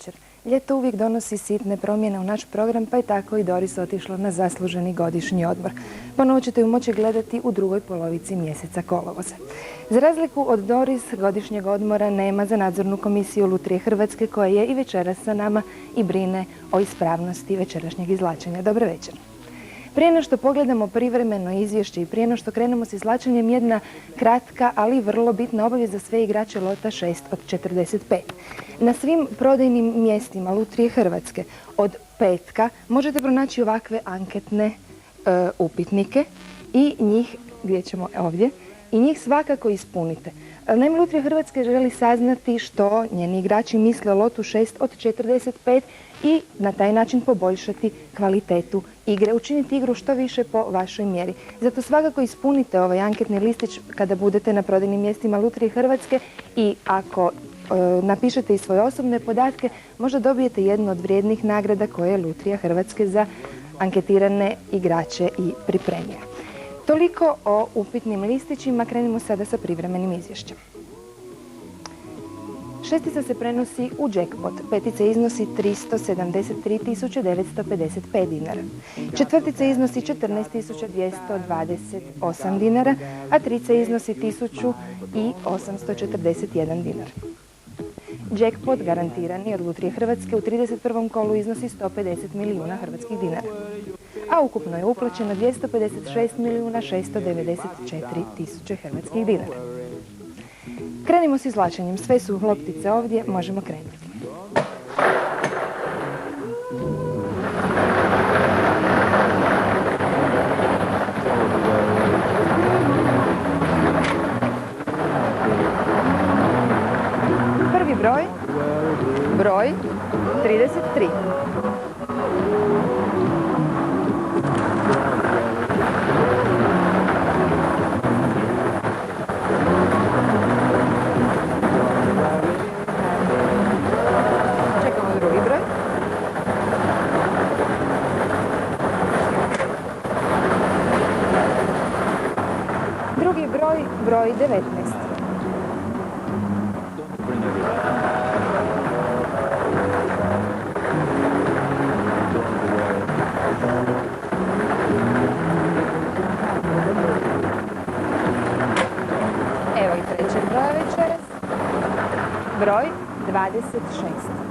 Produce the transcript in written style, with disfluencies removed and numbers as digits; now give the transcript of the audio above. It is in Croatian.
večer. Ljeto uvijek donosi sitne promjene u naš program, pa je tako i Doris otišla na zasluženi godišnji odmor. Ponovo ćete ju moći gledati u drugoj polovici mjeseca kolovoza. Za razliku od Doris, godišnjeg odmora nema za nadzornu komisiju Lutrije Hrvatske, koja je i večeras sa nama i brine o ispravnosti večerašnjeg izvlačenja. Dobar večer. Prije nego što pogledamo privremeno izvješće i prije nego što krenemo s izvlačenjem, jedna kratka, ali vrlo bitna obavijest za sve igrače lota 6 od 45. Na svim prodajnim mjestima Lutrije Hrvatske od petka možete pronaći ovakve anketne upitnike i njih, gdje ćemo ovdje, i njih svakako ispunite. Naime, Lutrija Hrvatske želi saznati što njeni igrači misle o lotu 6 od 45 i na taj način poboljšati kvalitetu igre, učiniti igru što više po vašoj mjeri. Zato svakako ispunite ovaj anketni listić kada budete na prodajnim mjestima Lutrije Hrvatske i ako napišete i svoje osobne podatke, možda dobijete jednu od vrijednih nagrada koje je Lutrija Hrvatske za anketirane igrače i pripremila. Toliko o upitnim listićima, krenimo sada sa privremenim izvješćem. Šestica se prenosi u jackpot, petica iznosi 373.955 dinara, četvrtica iznosi 14.228 dinara, a trica iznosi 1.841 dinar. Jackpot garantirani od Lutrije Hrvatske u 31. kolu iznosi 150 milijuna hrvatskih dinara, a ukupno je uplaćeno 256.694.000 hrvatskih dinara. Krenimo s izvlačenjem. Sve su loptice ovdje, možemo krenuti. Prvi broj, broj 33. Drugi broj, broj 19. Evo i trećeg broja večeras, broj 26.